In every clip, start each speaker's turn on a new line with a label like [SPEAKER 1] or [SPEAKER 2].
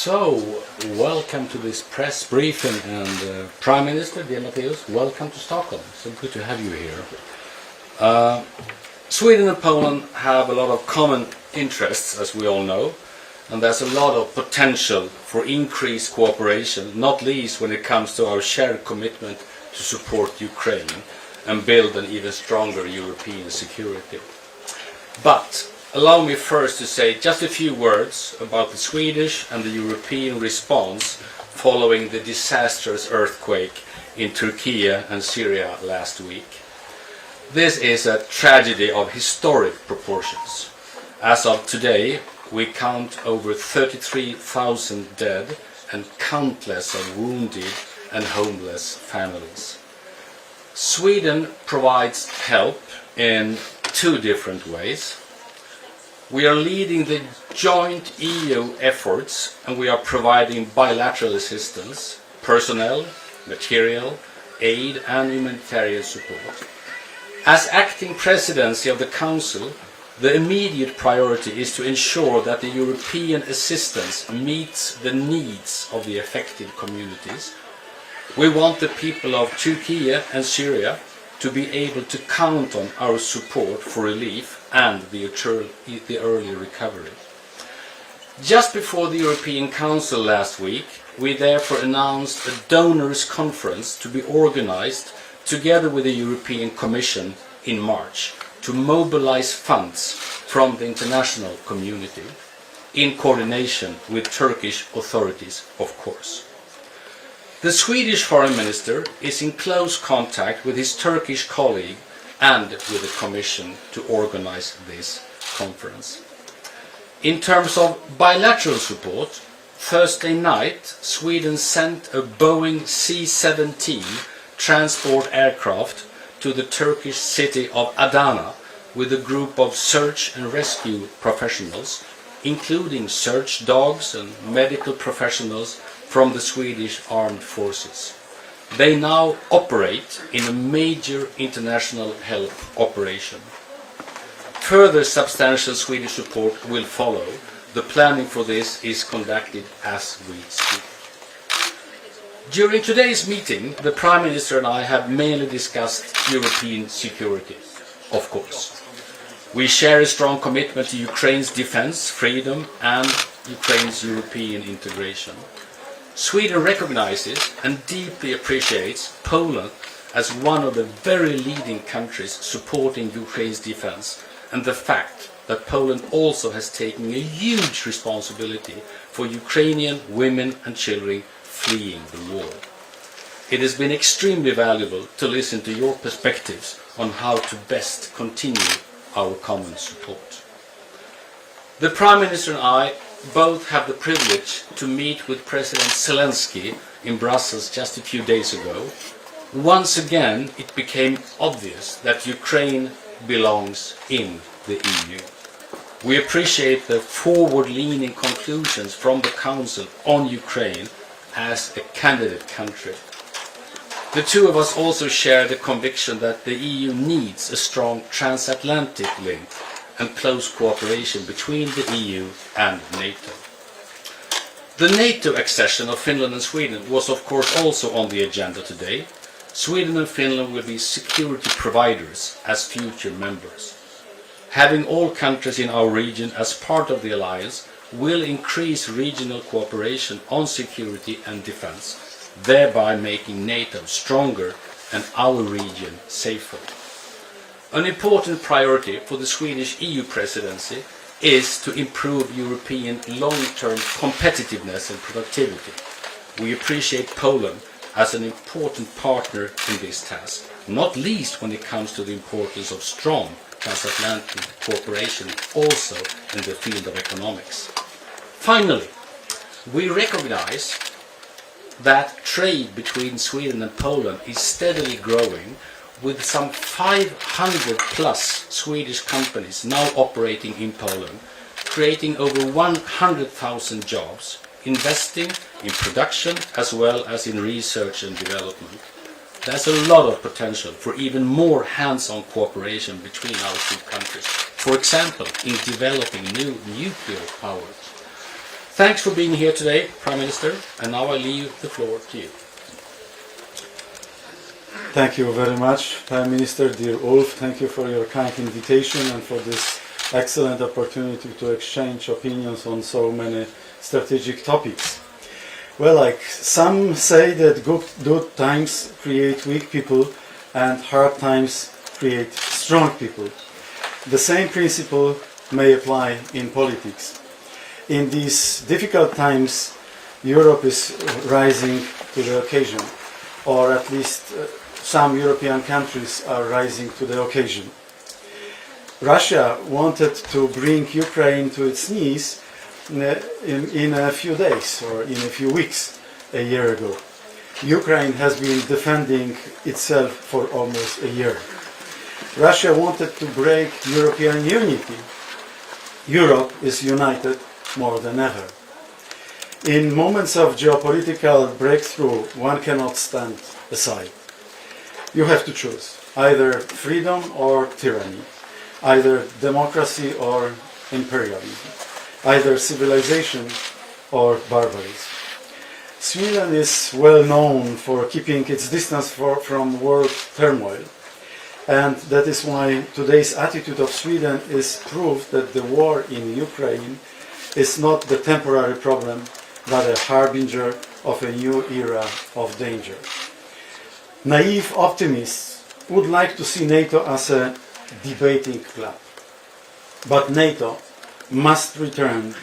[SPEAKER 1] So, welcome to this press briefing, and Prime Minister, dear Mateusz, welcome to Stockholm. So good to have you here. Sweden and Poland have a lot of common interests, as we all know, and there's a lot of potential for increased cooperation, not least when it comes to our shared commitment to support Ukraine and build an even stronger European security. But allow me first to say just a few words about the Swedish and the European response following the disastrous earthquake in Turkey and Syria last week. This is a tragedy of historic proportions. As of today, we count over 33,000 dead and countless of wounded and homeless families. Sweden provides help in two different ways. We are leading the joint EU efforts, and we are providing bilateral assistance, personnel, material, aid and humanitarian support. As acting presidency of the Council, the immediate priority is to ensure that the European assistance meets the needs of the affected communities. We want the people of Turkey and Syria to be able to count on our support for relief and the early recovery. Just before the European Council last week, we therefore announced a donors conference to be organized together with the European Commission in March to mobilize funds from the international community, in coordination with Turkish authorities, of course. The Swedish Foreign Minister is in close contact with his Turkish colleague and with the Commission to organize this conference. In terms of bilateral support, Thursday night Sweden sent a Boeing C-17 transport aircraft to the Turkish city of Adana with a group of search and rescue professionals, including search dogs and medical professionals from the Swedish Armed Forces. They now operate in a major international help operation. Further substantial Swedish support will follow. The planning for this is conducted as we speak. During today's meeting, the Prime Minister and I have mainly discussed European security, of course. We share a strong commitment to Ukraine's defense, freedom and Ukraine's European integration. Sweden recognizes and deeply appreciates Poland as one of the very leading countries supporting Ukraine's defense, and the fact that Poland also has taken a huge responsibility for Ukrainian women and children fleeing the war. It has been extremely valuable to listen to your perspectives on how to best continue our common support. The Prime Minister and I both have the privilege to meet with President Zelensky in Brussels just a few days ago. Once again, it became obvious that Ukraine belongs in the EU. We appreciate the forward-leaning conclusions from the Council on Ukraine as a candidate country. The two of us also share the conviction that the EU needs a strong transatlantic link and close cooperation between the EU and NATO. The NATO accession of Finland and Sweden was of course also on the agenda today. Sweden and Finland will be security providers as future members. Having all countries in our region as part of the alliance will increase regional cooperation on security and defense, thereby making NATO stronger and our region safer. An important priority for the Swedish EU presidency is to improve European long-term competitiveness and productivity. We appreciate Poland as an important partner in this task, not least when it comes to the importance of strong transatlantic cooperation also in the field of economics. Finally, we recognize that trade between Sweden and Poland is steadily growing, with some 500 plus Swedish companies now operating in Poland, creating over 100,000 jobs, investing in production as well as in research and development. There's a lot of potential for even more hands-on cooperation between our two countries, for example, in developing new nuclear power. Thanks for being here today, Prime Minister, and now I leave the floor to you.
[SPEAKER 2] Thank you very much, Prime Minister, dear Ulf. Thank you for your kind invitation and for this excellent opportunity to exchange opinions on so many strategic topics. Well, like some say that good times create weak people and hard times create strong people. The same principle may apply in politics. In these difficult times, Europe is rising to the occasion, or at least some European countries are rising to the occasion. Russia wanted to bring Ukraine to its knees in a few days or in a few weeks a year ago. Ukraine has been defending itself for almost a year. Russia wanted to break European unity. Europe is united more than ever. In moments of geopolitical breakthrough, one cannot stand aside. You have to choose either freedom or tyranny, either democracy or imperialism, either civilization or barbarism. Sweden is well known for keeping its distance from world turmoil, and that is why today's attitude of Sweden is proof that the war in Ukraine is not the temporary problem, but a harbinger of a new era of danger. Naive optimists would like to see NATO as a debating club, but NATO must return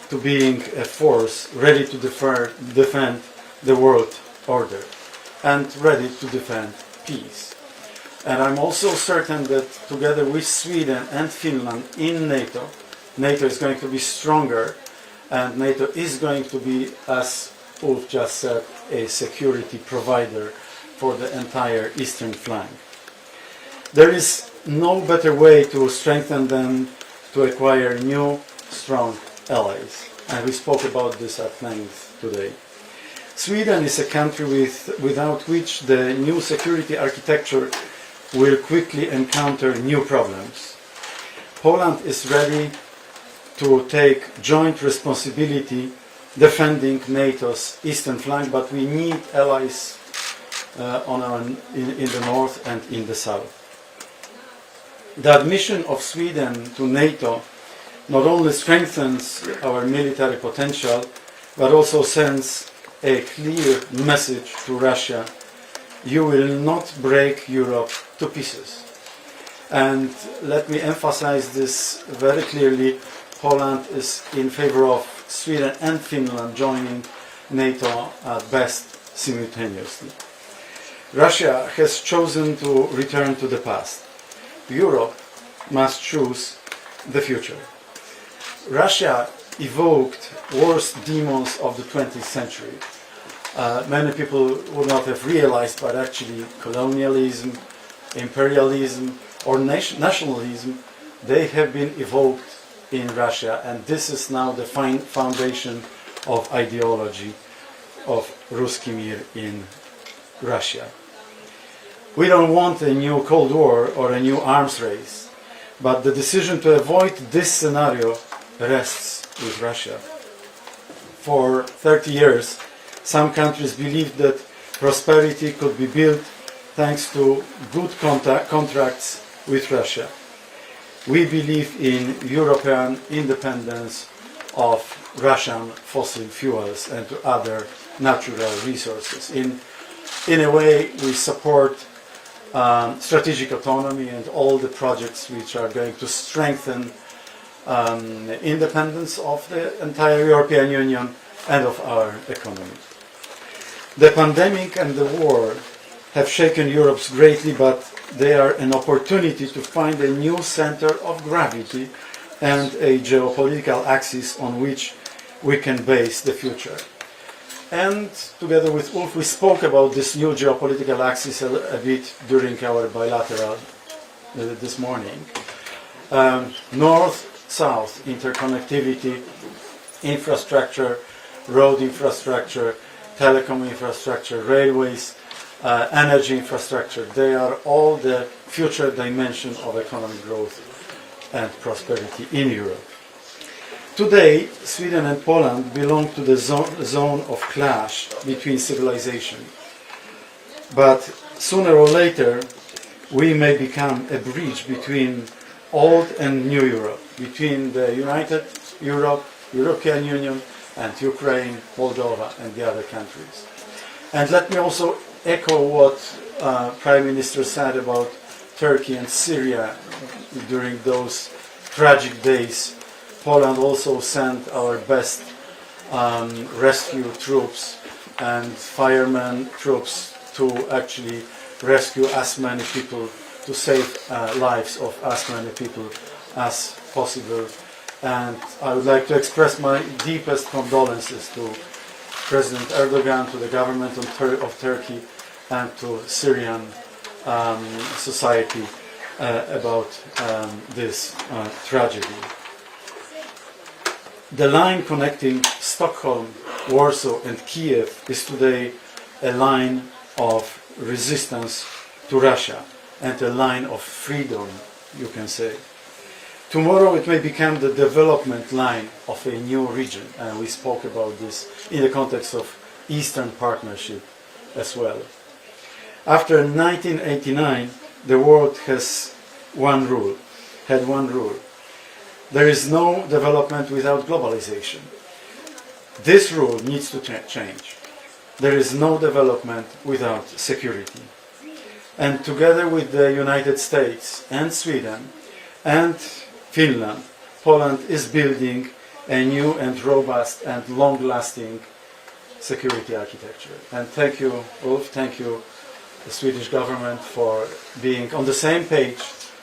[SPEAKER 2] to being a force ready to defend the world order and ready to defend peace. And I'm also certain that together with Sweden and Finland in NATO, NATO is going to be stronger, and NATO is going to be, as Ulf just said, a security provider for the entire eastern flank. There is no better way to strengthen than to acquire new, strong allies, and we spoke about this at length today. Sweden is a country without which the new security architecture will quickly encounter new problems. Poland is ready to take joint responsibility defending NATO's eastern flank, but we need allies in the north and in the south. The admission of Sweden to NATO not only strengthens our military potential, but also sends a clear message to Russia: you will not break Europe to pieces. And let me emphasize this very clearly: Poland is in favor of Sweden and Finland joining NATO at best simultaneously. Russia has chosen to return to the past. Europe must choose the future. Russia evoked worst demons of the 20th century. Many people would not have realized, but actually colonialism, imperialism, or nationalism, they have been evoked in Russia, and this is now the foundation of ideology of Ruski Mir in Russia. We don't want a new Cold War or a new arms race, but the decision to avoid this scenario rests with Russia. For 30 years, some countries believed that prosperity could be built thanks to good contracts with Russia. We believe in European independence of Russian fossil fuels and to other natural resources. In a way, we support strategic autonomy and all the projects which are going to strengthen independence of the entire European Union and of our economy. The pandemic and the war have shaken Europe greatly, but they are an opportunity to find a new center of gravity and a geopolitical axis on which we can base the future. And together with Ulf, we spoke about this new geopolitical axis a bit during our bilateral this morning. North-south interconnectivity, infrastructure, road infrastructure, telecom infrastructure, railways, energy infrastructure, they are all the future dimension of economic growth and prosperity in Europe. Today, Sweden and Poland belong to the zone of clash between civilization. But sooner or later, we may become a bridge between old and new Europe, between the United Europe, European Union, and Ukraine, Moldova, and the other countries. And let me also echo what Prime Minister said about Turkey and Syria during those tragic days. Poland also sent our best rescue troops and firemen troops to actually rescue as many people, to save lives of as many people as possible. And I would like to express my deepest condolences to President Erdogan, to the government of Turkey, and to Syrian society about this tragedy. The line connecting Stockholm, Warsaw and Kiev is today a line of resistance to Russia and a line of freedom, you can say. Tomorrow it may become the development line of a new region, and we spoke about this in the context of Eastern Partnership as well. After 1989, the world had one rule. There is no development without globalization. This rule needs to change. There is no development without security. And together with the United States and Sweden and Finland, Poland is building a new and robust and long-lasting security architecture. And thank you, Ulf, thank you, the Swedish government, for being on the same page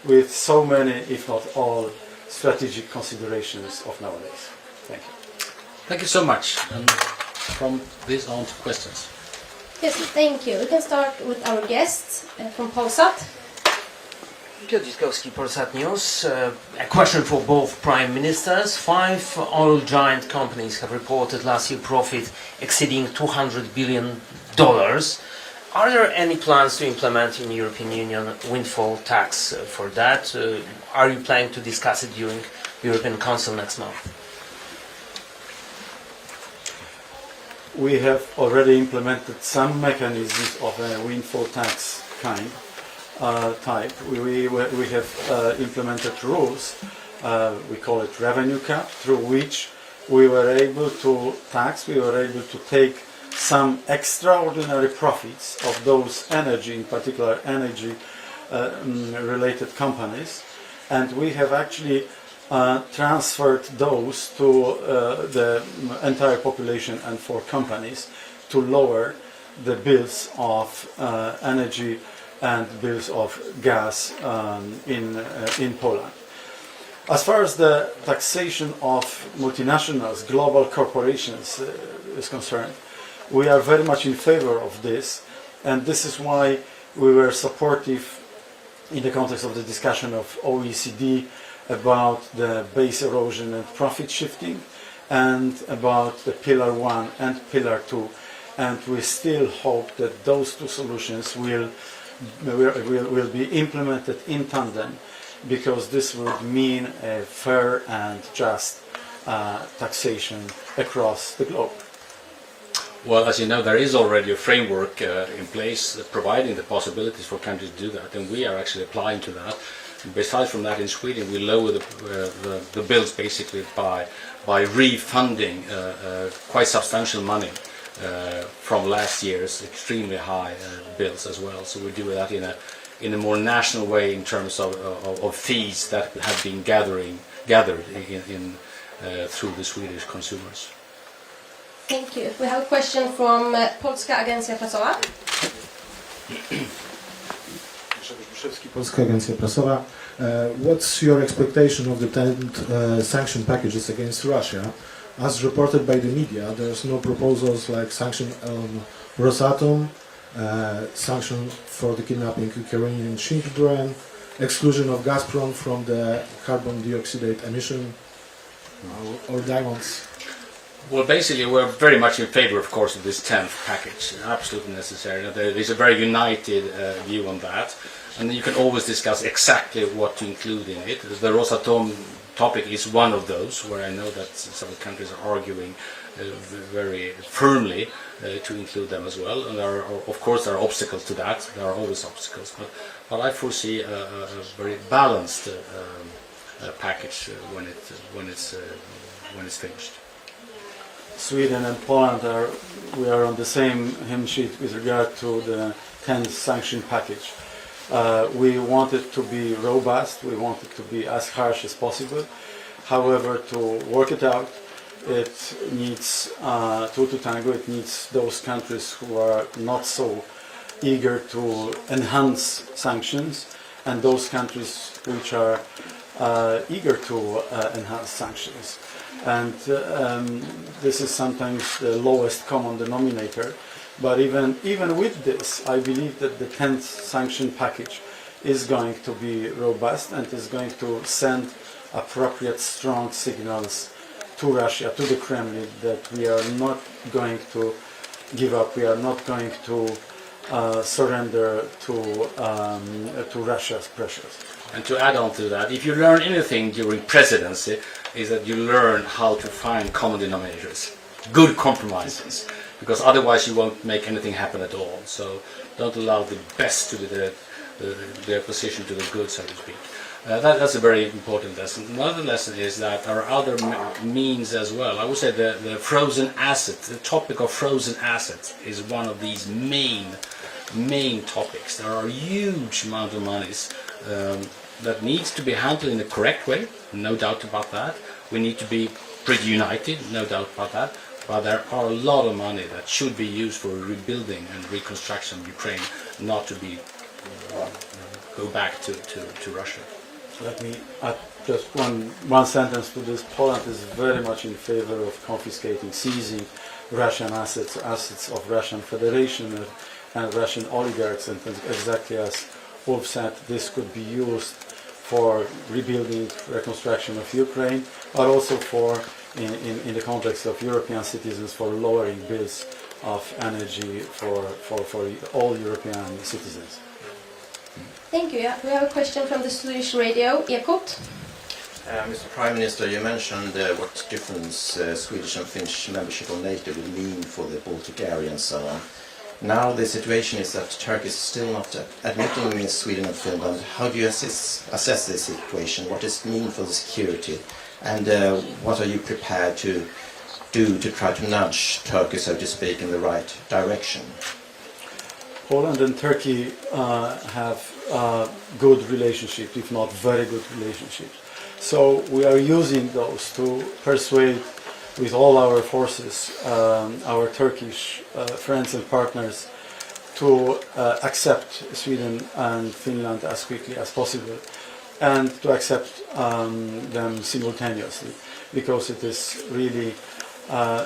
[SPEAKER 2] with so many, if not all, strategic considerations of nowadays. Thank you.
[SPEAKER 1] Thank you so much. And from this on to questions.
[SPEAKER 3] Yes, thank you. We can start with our guests from Polsat.
[SPEAKER 4] Piotr Dzitkowski, Polsat News. A question for both Prime Ministers. 5 oil giant companies have reported last year profit exceeding $200 billion. Are there any plans to implement in the European Union windfall tax for that? Are you planning to discuss it during European Council next month?
[SPEAKER 2] We have already implemented some mechanisms of a windfall tax type. We have implemented rules, we call it revenue cap, through which we were able to take some extraordinary profits of those in particular energy related companies, and we have actually transferred those to the entire population and for companies to lower the bills of energy and bills of gas in Poland. As far as the taxation of multinationals, global corporations is concerned, we are very much in favor of this, and this is why we were supportive in the context of the discussion of OECD about the base erosion and profit shifting, and about the Pillar 1 and Pillar 2, and we still hope that those two solutions will be implemented in tandem, because this would mean a fair and just taxation across the globe.
[SPEAKER 1] Well, as you know, there is already a framework in place providing the possibilities for countries to do that, and we are actually applying to that. And besides from that, in Sweden, we lower the bills basically by refunding quite substantial money from last year's extremely high bills as well. So we do that in a more national way in terms of fees that have been gathered through the Swedish consumers.
[SPEAKER 3] Thank you. We have a question from Polska Agencja Prasowa.
[SPEAKER 5] Polska Agencja Prasowa. What's your expectation of the 10th sanction packages against Russia? As reported by the media, there's no proposals like sanction on Rosatom, sanction for the kidnapping Ukrainian children, exclusion of Gazprom from the carbon dioxide emission, or diamonds.
[SPEAKER 1] Well, basically, we're very much in favor, of course, of this 10th package. Absolutely necessary. There is a very united view on that, and you can always discuss exactly what to include in it. The Rosatom topic is one of those where I know that several countries are arguing very firmly to include them as well. And of course, there are obstacles to that. There are always obstacles, but I foresee a very balanced package when it's finished.
[SPEAKER 2] Sweden and Poland we are on the same hymn sheet with regard to the 10th sanction package. We want it to be robust, we want it to be as harsh as possible. However, to work it out, it needs two to tango. It needs those countries who are not so eager to enhance sanctions, and those countries which are eager to enhance sanctions. And this is sometimes the lowest common denominator. But even with this, I believe that the 10th sanction package is going to be robust and is going to send appropriate strong signals to Russia, to the Kremlin, that we are not going to give up, we are not going to surrender to Russia's pressures.
[SPEAKER 1] And to add on to that, if you learn anything during presidency, is that you learn how to find common denominators, good compromises, because otherwise you won't make anything happen at all. So don't allow the best to be the opposition to the good, so to speak. That's a very important lesson. Another lesson is that there are other means as well. I would say the frozen assets, the topic of frozen assets is one of these main topics. There are huge amount of monies that needs to be handled in a correct way, no doubt about that. We need to be pretty united, no doubt about that. But there are a lot of money that should be used for rebuilding and reconstruction of Ukraine, not to be go back to Russia.
[SPEAKER 2] Let me add just one sentence to this. Poland is very much in favor of confiscating, seizing Russian assets of Russian Federation and Russian oligarchs, and exactly as Wolf said, this could be used for rebuilding, reconstruction of Ukraine, but also for, in the context of European citizens, for lowering bills of energy for all European citizens.
[SPEAKER 3] Thank you. Yeah. We have a question from the Swedish radio, Ekot.
[SPEAKER 6] Mr. Prime Minister, you mentioned what difference Swedish and Finnish membership of NATO will mean for the Baltic area and so on. Now the situation is that Turkey is still not admitting Sweden and Finland. How do you assess this situation? What does it mean for the security? And what are you prepared to do to try to nudge Turkey, so to speak, in the right direction?
[SPEAKER 2] Poland and Turkey have good relationships, if not very good relationships. So we are using those to persuade with all our forces, our Turkish friends and partners, to accept Sweden and Finland as quickly as possible, and to accept them simultaneously, because it is really,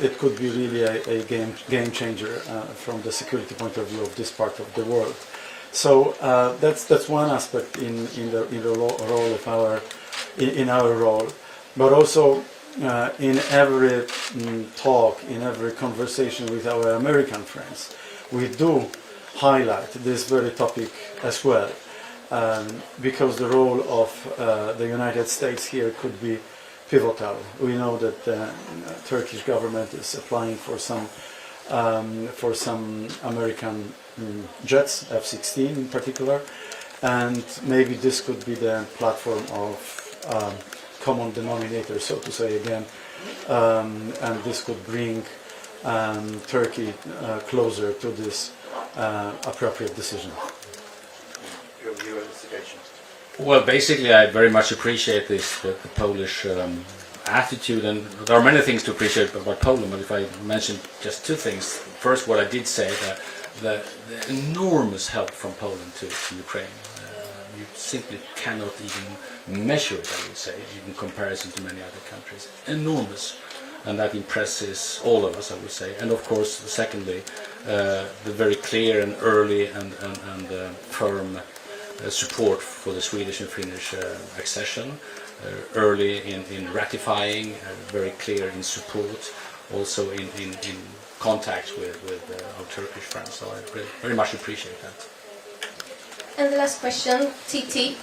[SPEAKER 2] it could be really a game changer from the security point of view of this part of the world. So that's one aspect in the role of our role, but also. In every talk, in every conversation with our American friends, we do highlight this very topic as well, because the role of the United States here could be pivotal. We know that the Turkish government is applying for some American jets, F-16 in particular, and maybe this could be the platform of common denominator, so to say again, and this could bring Turkey closer to this appropriate decision.
[SPEAKER 6] Your view of the situation?
[SPEAKER 1] Well, basically, I very much appreciate the Polish attitude, and there are many things to appreciate about Poland. But if I mention just two things, first, what I did say, that the enormous help from Poland to Ukraine. You simply cannot even measure it, I would say, in comparison to many other countries. Enormous. And that impresses all of us, I would say. And of course, secondly, the very clear and early and firm support for the Swedish and Finnish accession, early in ratifying, very clear in support, also in contact with our Turkish friends. So I very much appreciate that.
[SPEAKER 3] And the last question, TT.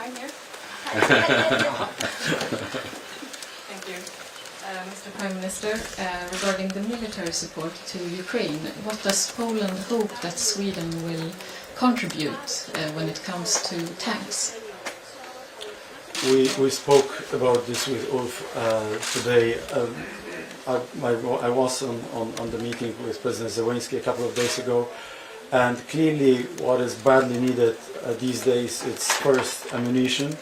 [SPEAKER 7] I'm here. Thank you. Mr. Prime Minister, regarding the military support to Ukraine, what does Poland hope that Sweden will contribute when it comes to tanks?
[SPEAKER 2] We spoke about this with Ulf today. I was on the meeting with President Zelensky a couple of days ago, and clearly what is badly needed these days is first ammunition,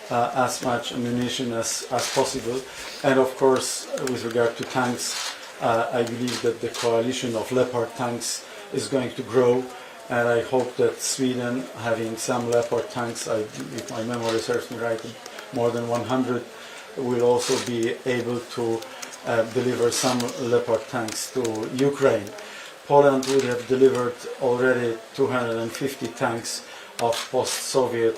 [SPEAKER 2] as much ammunition as possible, and of course with regard to tanks, I believe that the coalition of Leopard tanks is going to grow, and I hope that Sweden, having some Leopard tanks, if my memory serves me right, more than 100, will also be able to deliver some Leopard tanks to Ukraine. Poland would have delivered already 250 tanks of post-Soviet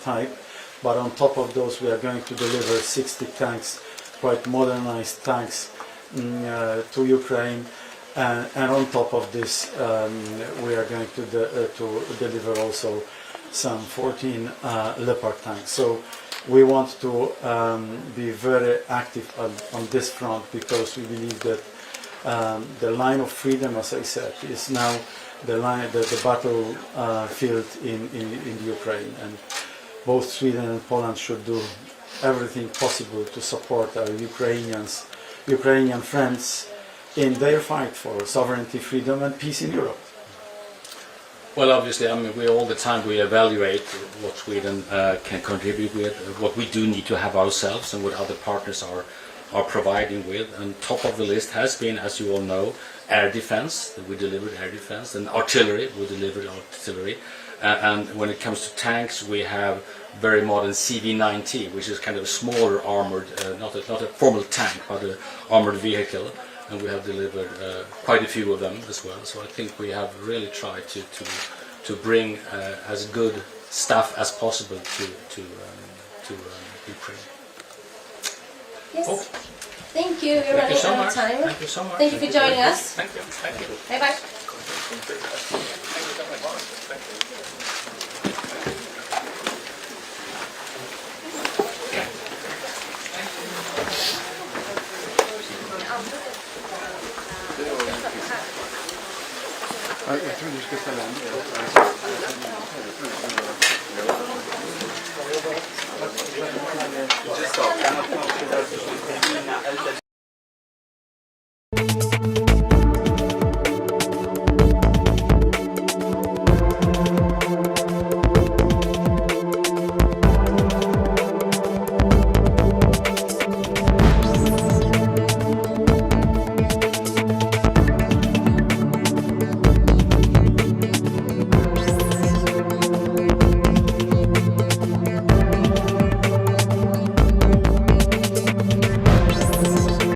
[SPEAKER 2] type, but on top of those we are going to deliver 60 tanks, quite modernized tanks, to Ukraine, and on top of this we are going to deliver also some 14 Leopard tanks. So we want to be very active on this front, because we believe that the line of freedom, as I said, is now the battlefield in Ukraine, and both Sweden and Poland should do everything possible to support our Ukrainian friends in their fight for sovereignty, freedom, and peace in Europe.
[SPEAKER 1] Well, obviously, I mean, all the time we evaluate what Sweden can contribute with, what we do need to have ourselves, and what other partners are providing with. And top of the list has been, as you all know, air defense. We delivered air defense, and artillery. We delivered artillery. And when it comes to tanks, we have very modern CV-90, which is kind of a smaller armored, not a formal tank, but an armored vehicle. And we have delivered quite a few of them as well. So I think we have really tried to bring as good stuff as possible to Ukraine.
[SPEAKER 3] Yes.
[SPEAKER 1] Oh.
[SPEAKER 3] Thank you. We're running out of time.
[SPEAKER 1] Thank you so much.
[SPEAKER 3] Thank you for joining us.
[SPEAKER 1] Thank you. Thank you.
[SPEAKER 3] Bye bye.
[SPEAKER 8] Jag tror du ska ställa en.